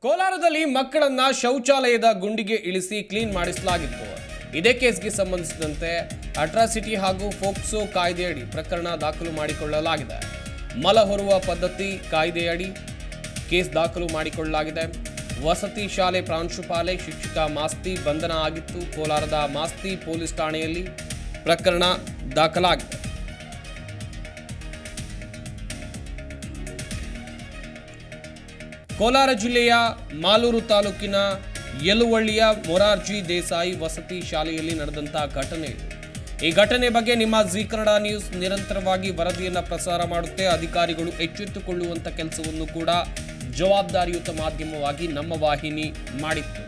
ಕೋಲಾರದಲ್ಲಿ ಮಕ್ಕಳನ್ನ ಶೌಚಾಲಯದ ಗುಂಡಿಗೆ ಇಳಿಸಿ ಕ್ಲೀನ್ ಮಾಡಿಸಲಾಗಿತ್ತು. ಇದೇ ಕೇಸ್ಗೆ ಸಂಬಂಧಿಸಿದಂತೆ ಅಟ್ರಾಸಿಟಿ ಹಾಗೂ ಫೋಕ್ಸೋ ಕಾಯ್ದೆಯಡಿ ಪ್ರಕರಣ ದಾಖಲು ಮಾಡಿಕೊಳ್ಳಲಾಗಿದೆ. ಮಲ ಹೊರುವ ಪದ್ಧತಿ ಕಾಯ್ದೆಯಡಿ ಕೇಸ್ ದಾಖಲು ಮಾಡಿಕೊಳ್ಳಲಾಗಿದೆ. ವಸತಿ ಶಾಲೆ ಪ್ರಾಂಶುಪಾಲೆ ಶಿಕ್ಷಕ ಮಾಸ್ತಿ ಬಂಧನ ಆಗಿತ್ತು. ಕೋಲಾರದ ಮಾಸ್ತಿ ಪೊಲೀಸ್ ಠಾಣೆಯಲ್ಲಿ ಪ್ರಕರಣ ದಾಖಲಾಗಿದೆ. ಕೋಲಾರ ಜಿಲ್ಲೆಯ ಮಾಲೂರು ತಾಲೂಕಿನ ಯಲುವಳ್ಳಿಯ ಮೊರಾರ್ಜಿ ದೇಸಾಯಿ ವಸತಿ ಶಾಲೆಯಲ್ಲಿ ನಡೆದಂತಹ ಘಟನೆ. ಈ ಘಟನೆ ಬಗ್ಗೆ ನಿಮ್ಮ ಜಿ ಕನ್ನಡ ನ್ಯೂಸ್ ನಿರಂತರವಾಗಿ ವರದಿಯನ್ನು ಪ್ರಸಾರ ಮಾಡುತ್ತೆ. ಅಧಿಕಾರಿಗಳು ಎಚ್ಚೆತ್ತುಕೊಳ್ಳುವಂಥ ಕೆಲಸವನ್ನು ಕೂಡ ಜವಾಬ್ದಾರಿಯುತ ಮಾಧ್ಯಮವಾಗಿ ನಮ್ಮ ವಾಹಿನಿ ಮಾಡಿತ್ತು.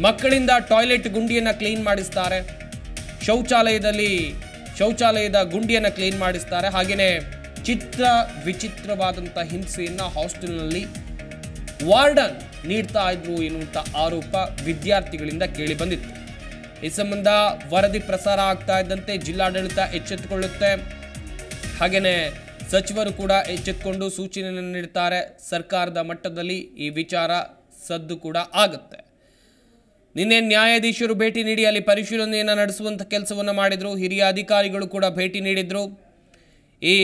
ಮಕ್ಕಳಿಂದ ಟಾಯ್ಲೆಟ್ ಗುಂಡಿಯನ್ನು ಕ್ಲೀನ್ ಮಾಡಿಸ್ತಾರೆ, ಶೌಚಾಲಯದ ಗುಂಡಿಯನ್ನು ಕ್ಲೀನ್ ಮಾಡಿಸ್ತಾರೆ. ಹಾಗೆಯೇ ವಿಚಿತ್ರವಾದಂಥ ಹಿಂಸೆಯನ್ನು ಹಾಸ್ಟೆಲ್ನಲ್ಲಿ ವಾರ್ಡನ್ ನೀಡ್ತಾ ಇದ್ರು ಎನ್ನುವಂಥ ಆರೋಪ ವಿದ್ಯಾರ್ಥಿಗಳಿಂದ ಕೇಳಿ ಬಂದಿತ್ತು. ಈ ಸಂಬಂಧ ವರದಿ ಪ್ರಸಾರ ಆಗ್ತಾ ಇದ್ದಂತೆ ಜಿಲ್ಲಾಡಳಿತ ಎಚ್ಚೆತ್ತುಕೊಳ್ಳುತ್ತೆ. ಹಾಗೆಯೇ ಸಚಿವರು ಕೂಡ ಎಚ್ಚೆತ್ತುಕೊಂಡು ಸೂಚನೆಯನ್ನು ನೀಡುತ್ತಾರೆ. ಸರ್ಕಾರದ ಮಟ್ಟದಲ್ಲಿ ಈ ವಿಚಾರ ಸದ್ದು ಕೂಡ ಆಗುತ್ತೆ. ನಿನ್ನೆ ನ್ಯಾಯಾಧೀಶರು ಭೇಟಿ ನೀಡಿ ಅಲ್ಲಿ ಪರಿಶೀಲನೆಯನ್ನು ನಡೆಸುವಂಥ ಕೆಲಸವನ್ನು ಮಾಡಿದರು. ಹಿರಿಯ ಅಧಿಕಾರಿಗಳು ಕೂಡ ಭೇಟಿ ನೀಡಿದರು. ಈ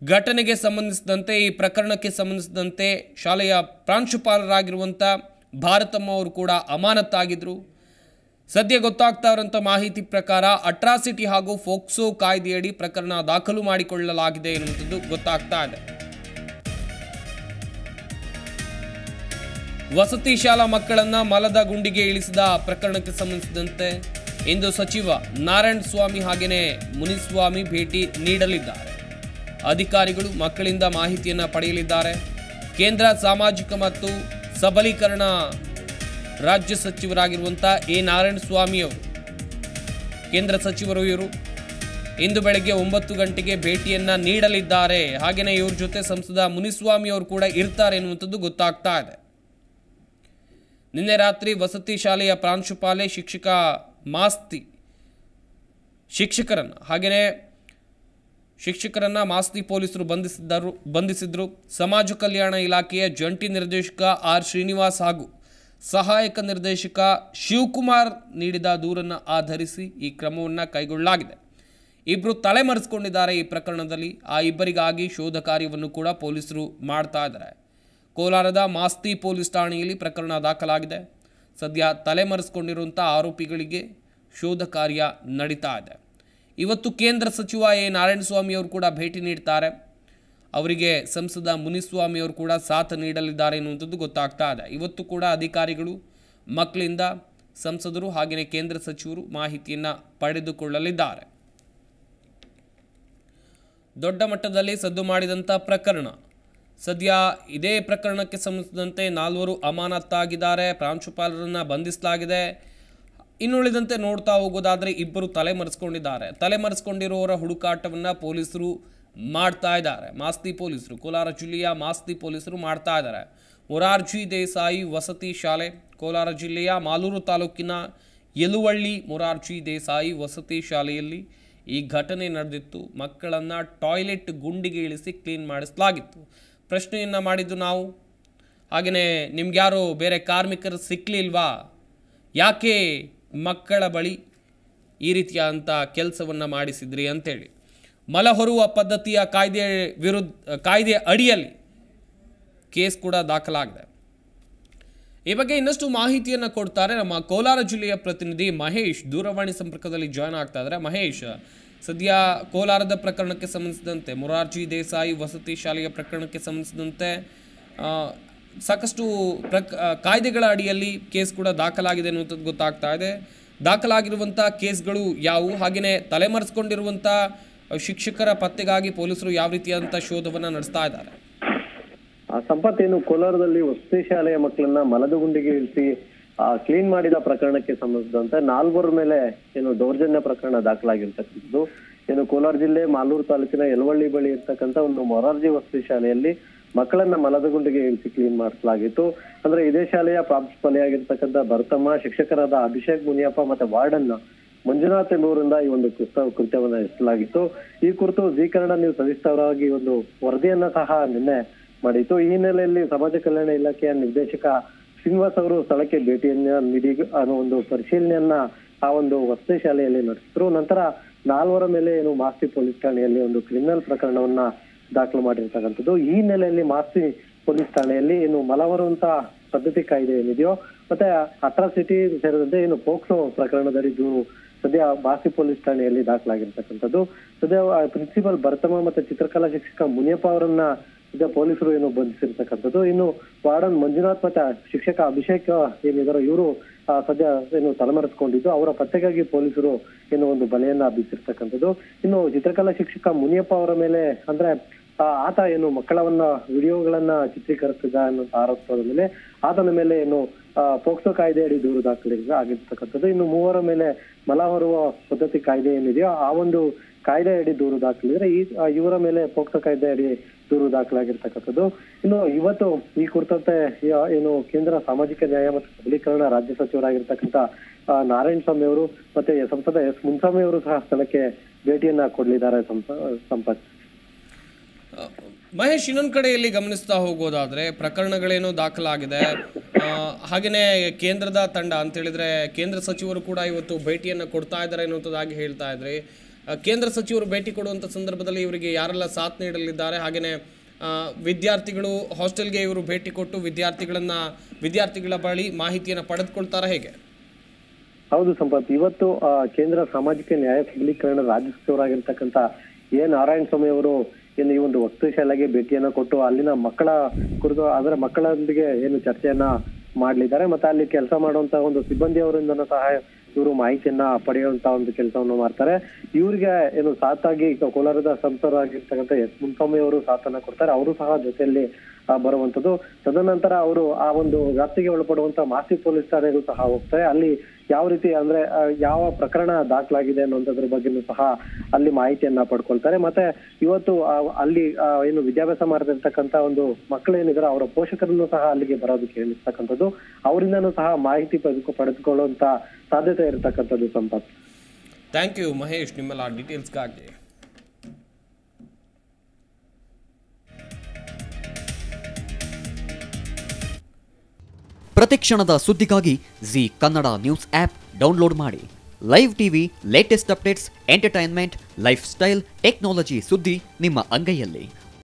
ಘಟನೆಗೆ ಸಂಬಂಧಿಸಿದಂತೆ, ಈ ಪ್ರಕರಣಕ್ಕೆ ಸಂಬಂಧಿಸಿದಂತೆ ಶಾಲೆಯ ಪ್ರಾಂಶುಪಾಲರಾಗಿರುವಂಥ ಭಾರತಮ್ಮ ಅವರು ಕೂಡ ಅಮಾನತಾಗಿದ್ದರು. ಸದ್ಯ ಗೊತ್ತಾಗ್ತಾ ಇರುವಂಥ ಮಾಹಿತಿ ಪ್ರಕಾರ ಅಟ್ರಾಸಿಟಿ ಹಾಗೂ ಫೋಕ್ಸೋ ಕಾಯ್ದೆಯಡಿ ಪ್ರಕರಣ ದಾಖಲು ಮಾಡಿಕೊಳ್ಳಲಾಗಿದೆ ಎನ್ನುವಂಥದ್ದು ಗೊತ್ತಾಗ್ತಾ ಇದೆ. ವಸತಿ ಶಾಲಾ ಮಕ್ಕಳನ್ನ ಮಲದ ಗುಂಡಿಗೆ ಇಳಿಸಿದ ಪ್ರಕರಣಕ್ಕೆ ಸಂಬಂಧಿಸಿದಂತೆ ಇಂದು ಸಚಿವ ನಾರಾಯಣ ಸ್ವಾಮಿ ಹಾಗೆಯೇ ಮುನಿಸ್ವಾಮಿ ಭೇಟಿ ನೀಡಲಿದ್ದಾರೆ. ಅಧಿಕಾರಿಗಳು ಮಕ್ಕಳಿಂದ ಮಾಹಿತಿಯನ್ನು ಪಡೆಯಲಿದ್ದಾರೆ. ಕೇಂದ್ರ ಸಾಮಾಜಿಕ ಮತ್ತು ಸಬಲೀಕರಣ ರಾಜ್ಯ ಸಚಿವರಾಗಿರುವಂಥ ನಾರಾಯಣ ಸ್ವಾಮಿ ಅವರು, ಕೇಂದ್ರ ಸಚಿವರು ಇವರು, ಇಂದು ಬೆಳಗ್ಗೆ 9 ಗಂಟೆಗೆ ಭೇಟಿಯನ್ನು ನೀಡಲಿದ್ದಾರೆ. ಹಾಗೆಯೇ ಇವ್ರ ಜೊತೆ ಸಂಸದ ಮುನಿಸ್ವಾಮಿ ಅವರು ಕೂಡ ಇರ್ತಾರೆ ಎನ್ನುವಂಥದ್ದು ಗೊತ್ತಾಗ್ತಾ ಇದೆ. ನಿನ್ನೆ ರಾತ್ರಿ ವಸತಿ ಶಾಲೆಯ ಪ್ರಾಂಶುಪಾಲೆ ಶಿಕ್ಷಕ ಮಾಸ್ತಿ ಶಿಕ್ಷಕರನ್ನ ಮಾಸ್ತಿ ಪೊಲೀಸರು ಬಂಧಿಸಿದ್ರು. ಸಮಾಜ ಕಲ್ಯಾಣ ಇಲಾಖೆಯ ಜಂಟಿ ನಿರ್ದೇಶಕ ಆರ್ ಶ್ರೀನಿವಾಸ್ ಹಾಗೂ ಸಹಾಯಕ ನಿರ್ದೇಶಕ ಶಿವಕುಮಾರ್ ನೀಡಿದ ದೂರನ್ನು ಆಧರಿಸಿ ಈ ಕ್ರಮವನ್ನು ಕೈಗೊಳ್ಳಲಾಗಿದೆ. ಇಬ್ಬರು ತಲೆಮರೆಸಿಕೊಂಡಿದ್ದಾರೆ ಈ ಪ್ರಕರಣದಲ್ಲಿ. ಆ ಇಬ್ಬರಿಗಾಗಿ ಶೋಧ ಕಾರ್ಯವನ್ನು ಕೂಡ ಪೊಲೀಸರು ಮಾಡ್ತಾ ಇದ್ದಾರೆ. ಕೋಲಾರದ ಮಾಸ್ತಿ ಪೊಲೀಸ್ ಠಾಣೆಯಲ್ಲಿ ಪ್ರಕರಣ ದಾಖಲಾಗಿದೆ. ಸದ್ಯ ತಲೆಮರೆಸಿಕೊಂಡಿರುವಂಥ ಆರೋಪಿಗಳಿಗೆ ಶೋಧ ಕಾರ್ಯ ನಡೀತಾ ಇದೆ. ಇವತ್ತು ಕೇಂದ್ರ ಸಚಿವ ನಾರಾಯಣ ಸ್ವಾಮಿ ಅವರು ಕೂಡ ಭೇಟಿ ನೀಡ್ತಾರೆ. ಅವರಿಗೆ ಸಂಸದ ಮುನಿಸ್ವಾಮಿ ಅವರು ಕೂಡ ಸಾಥ್ ನೀಡಲಿದ್ದಾರೆ ಎನ್ನುವಂಥದ್ದು ಗೊತ್ತಾಗ್ತಾ ಇದೆ. ಇವತ್ತು ಕೂಡ ಅಧಿಕಾರಿಗಳು ಮಕ್ಕಳಿಂದ ಸಂಸದರು ಹಾಗೆಯೇ ಕೇಂದ್ರ ಸಚಿವರು ಮಾಹಿತಿಯನ್ನು ಪಡೆದುಕೊಳ್ಳಲಿದ್ದಾರೆ. ದೊಡ್ಡ ಮಟ್ಟದಲ್ಲಿ ಸದ್ದು ಮಾಡಿದಂಥ ಪ್ರಕರಣ. ಸದ್ಯ ಇದೇ ಪ್ರಕರಣಕ್ಕೆ ಸಂಬಂಧಿಸಿದಂತೆ 4 ಅಮಾನತಾಗಿದ್ದಾರೆ. ಪ್ರಾಂಶುಪಾಲರನ್ನು ಬಂಧಿಸಲಾಗಿದೆ. ಇನ್ನುಳಿದಂತೆ ನೋಡ್ತಾ ಹೋಗೋದಾದರೆ ಇಬ್ಬರು ತಲೆಮರೆಸಿಕೊಂಡಿದ್ದಾರೆ. ತಲೆಮರೆಸಿಕೊಂಡಿರುವವರ ಹುಡುಕಾಟವನ್ನು ಪೊಲೀಸರು ಮಾಡ್ತಾ ಇದ್ದಾರೆ. ಮಾಸ್ತಿ ಪೊಲೀಸರು, ಕೋಲಾರ ಜಿಲ್ಲೆಯ ಮಾಸ್ತಿ ಪೊಲೀಸರು ಮಾಡ್ತಾ ಇದ್ದಾರೆ. ಮೊರಾರ್ಜಿ ದೇಸಾಯಿ ವಸತಿ ಶಾಲೆ, ಕೋಲಾರ ಜಿಲ್ಲೆಯ ಮಾಲೂರು ತಾಲೂಕಿನ ಯಲುವಳ್ಳಿ ಮೊರಾರ್ಜಿ ದೇಸಾಯಿ ವಸತಿ ಶಾಲೆಯಲ್ಲಿ ಈ ಘಟನೆ ನಡೆದಿತ್ತು. ಮಕ್ಕಳನ್ನು ಟಾಯ್ಲೆಟ್ ಗುಂಡಿಗೆ ಇಳಿಸಿ ಕ್ಲೀನ್ ಮಾಡಿಸಲಾಗಿತ್ತು. ಪ್ರಶ್ನೆಯನ್ನು ಮಾಡಿದ್ದು ನಾವು. ಹಾಗೆಯೇ ನಿಮ್ಗ್ಯಾರು ಬೇರೆ ಕಾರ್ಮಿಕರು ಸಿಕ್ಕಲಿಲ್ವಾ, ಯಾಕೆ ಮಕ್ಕಳ ಬಳಿ ಈ ರೀತಿಯಾದಂಥ ಕೆಲಸವನ್ನು ಮಾಡಿಸಿದ್ರಿ ಅಂತೇಳಿ. ಮಲ ಹೊರುವ ಪದ್ಧತಿಯ ಕಾಯ್ದೆ ಅಡಿಯಲ್ಲಿ ಕೇಸ್ ಕೂಡ ದಾಖಲಾಗಿದೆ. ಈ ಬಗ್ಗೆ ಇನ್ನಷ್ಟು ಮಾಹಿತಿಯನ್ನು ಕೊಡ್ತಾರೆ ನಮ್ಮ ಕೋಲಾರ ಜಿಲ್ಲೆಯ ಪ್ರತಿನಿಧಿ ಮಹೇಶ್. ದೂರವಾಣಿ ಸಂಪರ್ಕದಲ್ಲಿ ಜಾಯ್ನ್ ಆಗ್ತಾ ಇದ್ದಾರೆ. ಮಹೇಶ್, ಸದ್ಯ ಕೋಲಾರದ ಪ್ರಕರಣಕ್ಕೆ ಸಂಬಂಧಿಸಿದಂತೆ, ಮೊರಾರ್ಜಿ ದೇಸಾಯಿ ವಸತಿ ಶಾಲೆಯ ಪ್ರಕರಣಕ್ಕೆ ಸಂಬಂಧಿಸಿದಂತೆ ಸಾಕಷ್ಟು ಕಾಯ್ದೆಗಳ ಅಡಿಯಲ್ಲಿ ಕೇಸ್ ಕೂಡ ದಾಖಲಾಗಿದೆ ಅನ್ನುವಂಥದ್ದು ಗೊತ್ತಾಗ್ತಾ ಇದೆ. ದಾಖಲಾಗಿರುವಂಥ ಕೇಸ್ಗಳು ಯಾವುವು, ಹಾಗೆಯೇ ತಲೆಮರೆಸಿಕೊಂಡಿರುವಂಥ ಶಿಕ್ಷಕರ ಪತ್ತೆಗಾಗಿ ಪೊಲೀಸರು ಯಾವ ರೀತಿಯಾದಂಥ ಶೋಧವನ್ನು ನಡೆಸ್ತಾ ಇದ್ದಾರೆ? ಸಂಪತ್, ಏನು ಕೋಲಾರದಲ್ಲಿ ವಸತಿ ಶಾಲೆಯ ಮಕ್ಕಳನ್ನ ಮಲದ ಗುಂಡಿಗೆ ಇಳಿಸಿ ಕ್ಲೀನ್ ಮಾಡಿದ ಪ್ರಕರಣಕ್ಕೆ ಸಂಬಂಧಿಸಿದಂತೆ 4 ಮೇಲೆ ಏನು ದೌರ್ಜನ್ಯ ಪ್ರಕರಣ ದಾಖಲಾಗಿರ್ತಕ್ಕಂಥದ್ದು. ಏನು ಕೋಲಾರ ಜಿಲ್ಲೆ ಮಾಲೂರು ತಾಲೂಕಿನ ಯಲುವಳ್ಳಿ ಬಳಿ ಇರ್ತಕ್ಕಂಥ ಒಂದು ಮೊರಾರ್ಜಿ ವಸತಿ ಶಾಲೆಯಲ್ಲಿ ಮಕ್ಕಳನ್ನ ಮಲದ ಗುಂಡಿಗೆ ಇಳಿಸಿ ಕ್ಲೀನ್ ಮಾಡಿಸಲಾಗಿತ್ತು. ಅಂದ್ರೆ ಇದೇ ಶಾಲೆಯ ಪ್ರಾಂಶುಪಾಲೆಯಾಗಿರ್ತಕ್ಕಂಥ ಭರತಮ್ಮ, ಶಿಕ್ಷಕರಾದ ಅಭಿಷೇಕ್ ಮುನಿಯಪ್ಪ ಮತ್ತೆ ವಾರ್ಡನ್ ಮಂಜುನಾಥ್ ಎಂಬುವರಿಂದ ಈ ಒಂದು ಕೃತ್ಯವನ್ನ ಎಸಲಾಗಿತ್ತು. ಈ ಕುರಿತು ಜಿ ಕನ್ನಡ ನ್ಯೂಸ್ ಸವಿಸ್ತರವಾಗಿ ಒಂದು ವರದಿಯನ್ನ ಸಹ ನಿನ್ನೆ ಮಾಡಿತ್ತು. ಈ ಹಿನ್ನೆಲೆಯಲ್ಲಿ ಸಮಾಜ ಕಲ್ಯಾಣ ಇಲಾಖೆಯ ನಿರ್ದೇಶಕ ಶ್ರೀನಿವಾಸ್ ಅವರು ಸ್ಥಳಕ್ಕೆ ಭೇಟಿಯನ್ನ ನೀಡಿ ಅನ್ನೋ ಒಂದು ಪರಿಶೀಲನೆಯನ್ನ ಆ ಒಂದು ವಸತಿ ಶಾಲೆಯಲ್ಲಿ ನಡೆಸಿದ್ರು. ನಂತರ 4 ಮೇಲೆ ಏನು ಮಾಸ್ತಿ ಪೊಲೀಸ್ ಠಾಣೆಯಲ್ಲಿ ಒಂದು ಕ್ರಿಮಿನಲ್ ಪ್ರಕರಣವನ್ನ ದಾಖಲು ಮಾಡಿರ್ತಕ್ಕಂಥದ್ದು. ಈ ಹಿನ್ನೆಲೆಯಲ್ಲಿ ಮಾಸ್ತಿ ಪೊಲೀಸ್ ಠಾಣೆಯಲ್ಲಿ ಏನು ಮಲವರುವಂತ ಪದ್ಧತಿ ಕಾಯ್ದೆ ಏನಿದೆಯೋ ಮತ್ತೆ ಅಟ್ರಾಸಿಟಿ ಸೇರಿದಂತೆ ಏನು ಪೋಕ್ಸೋ ಪ್ರಕರಣದಲ್ಲಿ ದೂರು ಸದ್ಯ ಮಾಸ್ತಿ ಪೊಲೀಸ್ ಠಾಣೆಯಲ್ಲಿ ದಾಖಲಾಗಿರ್ತಕ್ಕಂಥದ್ದು. ಸದ್ಯ ಪ್ರಿನ್ಸಿಪಲ್ ಭರತಮ್ಮ ಮತ್ತೆ ಚಿತ್ರಕಲಾ ಶಿಕ್ಷಕ ಮುನಿಯಪ್ಪ ಅವರನ್ನ ಸದ್ಯ ಪೊಲೀಸರು ಏನು ಬಂಧಿಸಿರ್ತಕ್ಕಂಥದ್ದು. ಇನ್ನು ವಾರ್ಡನ್ ಮಂಜುನಾಥ್ ಮತ್ತೆ ಶಿಕ್ಷಕ ಅಭಿಷೇಕ್ ಏನಿದಾರೋ ಇವರು ಸದ್ಯ ಏನು ತಲೆಮರೆಸಿಕೊಂಡಿದ್ದು, ಅವರ ಪತ್ತೆಗಾಗಿ ಪೊಲೀಸರು ಏನು ಒಂದು ಬಲೆಯನ್ನ ಬೀಸಿರ್ತಕ್ಕಂಥದ್ದು. ಇನ್ನು ಚಿತ್ರಕಲಾ ಶಿಕ್ಷಕ ಮುನಿಯಪ್ಪ ಅವರ ಮೇಲೆ ಅಂದ್ರೆ ಆತ ಏನು ಮಕ್ಕಳವನ್ನ ವಿಡಿಯೋಗಳನ್ನ ಚಿತ್ರೀಕರಿಸಿದ ಅನ್ನೋ ಆರೋಪದ ಮೇಲೆ ಆತನ ಮೇಲೆ ಏನು ಪೋಕ್ಸೋ ಕಾಯ್ದೆ ಅಡಿ ದೂರು ಆಗಿರ್ತಕ್ಕಂಥದ್ದು. ಇನ್ನು 3 ಮೇಲೆ ಮಲ ಹೊರುವ ಪದ್ಧತಿ ಕಾಯ್ದೆ ಏನಿದೆಯೋ ಆ ಒಂದು ಕಾಯ್ದೆ ಅಡಿ ದೂರು ದಾಖಲಿದ್ರೆ ಇವರ ಮೇಲೆ ಪೋಕ್ಸೋ ಕಾಯ್ದೆ ಅಡಿ ದೂರು ದಾಖಲಾಗಿರ್ತಕ್ಕಂಥದ್ದು. ಇನ್ನು ಇವತ್ತು ಈ ಕುರಿತಂತೆ ಏನು ಕೇಂದ್ರ ಸಾಮಾಜಿಕ ನ್ಯಾಯ ಮತ್ತು ಸಬಲೀಕರಣ ರಾಜ್ಯ ಸಚಿವರಾಗಿರ್ತಕ್ಕಂಥ ನಾರಾಯಣ ಸ್ವಾಮಿ ಅವರು ಮತ್ತೆ ಸಂಸದ ಎಸ್ ಮುನ್ಸ್ವಾಮಿ ಅವರು ಸಹ ಸ್ಥಳಕ್ಕೆ ಭೇಟಿಯನ್ನ ಕೊಡಲಿದ್ದಾರೆ. ಸಂಪತ್ ಮಹೇಶ್, ಇನ್ನೊಂದು ಕಡೆಯಲ್ಲಿ ಗಮನಿಸ್ತಾ ಹೋಗೋದಾದ್ರೆ ಪ್ರಕರಣಗಳೇನೋ ದಾಖಲಾಗಿದೆ. ಹಾಗೆಯೇ ಕೇಂದ್ರದ ತಂಡ ಅಂತ ಹೇಳಿದ್ರೆ ಕೇಂದ್ರ ಸಚಿವರು ಕೂಡ ಇವತ್ತು ಭೇಟಿಯನ್ನು ಕೊಡ್ತಾ ಇದ್ದಾರೆ ಅನ್ನುವಂಥದ್ದಾಗಿ ಹೇಳ್ತಾ ಇದ್ರಿ. ಕೇಂದ್ರ ಸಚಿವರು ಭೇಟಿ ಕೊಡುವಂಥ ಸಂದರ್ಭದಲ್ಲಿ ಇವರಿಗೆ ಯಾರೆಲ್ಲ ಸಾಥ್ ನೀಡಲಿದ್ದಾರೆ, ಹಾಗೆಯೇ ವಿದ್ಯಾರ್ಥಿಗಳು ಹಾಸ್ಟೆಲ್ಗೆ ಇವರು ಭೇಟಿ ಕೊಟ್ಟು ವಿದ್ಯಾರ್ಥಿಗಳ ಬಳಿ ಮಾಹಿತಿಯನ್ನು ಪಡೆದುಕೊಳ್ತಾರಾ ಹೇಗೆ? ಹೌದು ಸಂಪತ್, ಇವತ್ತು ಕೇಂದ್ರ ಸಾಮಾಜಿಕ ನ್ಯಾಯ ಸಬಲೀಕರಣ ರಾಜ್ಯ ಸಚಿವರಾಗಿರ್ತಕ್ಕಂಥ ನಾರಾಯಣ ಸ್ವಾಮಿ ಅವರು ಏನು ಈ ಒಂದು ವಸತಿ ಶಾಲೆಗೆ ಭೇಟಿಯನ್ನ ಕೊಟ್ಟು ಅಲ್ಲಿನ ಮಕ್ಕಳ ಕುರಿತು ಅದರ ಮಕ್ಕಳೊಂದಿಗೆ ಏನು ಚರ್ಚೆಯನ್ನ ಮಾಡ್ಲಿದ್ದಾರೆ. ಮತ್ತೆ ಅಲ್ಲಿ ಕೆಲಸ ಮಾಡುವಂತ ಒಂದು ಸಿಬ್ಬಂದಿಯವರಿಂದನೂ ಸಹ ಇವರು ಮಾಹಿತಿಯನ್ನ ಪಡೆಯುವಂತ ಒಂದು ಕೆಲಸವನ್ನು ಮಾಡ್ತಾರೆ. ಇವ್ರಿಗೆ ಏನು ಸಾಥಾಗಿ ಕೋಲಾರದ ಸಂಸದರಾಗಿರ್ತಕ್ಕಂಥ ಎಸ್ ಮುನ್ಸ್ವಾಮಿ ಅವರು ಸಾಥನ್ನ ಕೊಡ್ತಾರೆ. ಅವರು ಸಹ ಜೊತೆಯಲ್ಲಿ ಬರುವಂತದ್ದು. ತದನಂತರ ಅವರು ಆ ಒಂದು ವ್ಯಾಪ್ತಿಗೆ ಒಳಪಡುವಂತ ಮಾಸ್ತಿ ಪೊಲೀಸ್ ಠಾಣೆಗೂ ಸಹ ಹೋಗ್ತಾರೆ. ಅಲ್ಲಿ ಯಾವ ರೀತಿ ಅಂದ್ರೆ ಯಾವ ಪ್ರಕರಣ ದಾಖಲಾಗಿದೆ ಅನ್ನೋದ್ರ ಬಗ್ಗೆನೂ ಸಹ ಅಲ್ಲಿ ಮಾಹಿತಿಯನ್ನ ಪಡ್ಕೊಳ್ತಾರೆ. ಮತ್ತೆ ಇವತ್ತು ಅಲ್ಲಿ ಏನು ವಿದ್ಯಾಭ್ಯಾಸ ಮಾಡ್ತಿರ್ತಕ್ಕಂಥ ಒಂದು ಮಕ್ಕಳೇನಿದ್ರೆ ಅವರ ಪೋಷಕರನ್ನು ಸಹ ಅಲ್ಲಿಗೆ ಬರೋದಕ್ಕೆ ಹೇಳಿರ್ತಕ್ಕಂಥದ್ದು. ಅವರಿಂದನೂ ಸಹ ಮಾಹಿತಿ ಪಡೆದುಕೊಳ್ಳುವಂತ ಸಾಧ್ಯತೆ ಇರತಕ್ಕಂಥದ್ದು. ಸಂಪತ್, ಥ್ಯಾಂಕ್ ಯು ಮಹೇಶ್ ನಿಮ್ಮೆಲ್ಲ ಡೀಟೇಲ್ಸ್ಗಾಗಿ. ಪ್ರತಿಕ್ಷಣದ ಸುದ್ದಿಗಾಗಿ Zee Kannada news app download ಮಾಡಿ. Live TV, latest updates, entertainment, lifestyle, technology ಸುದ್ದಿ ನಿಮ್ಮ ಅಂಗೈಯಲ್ಲಿ.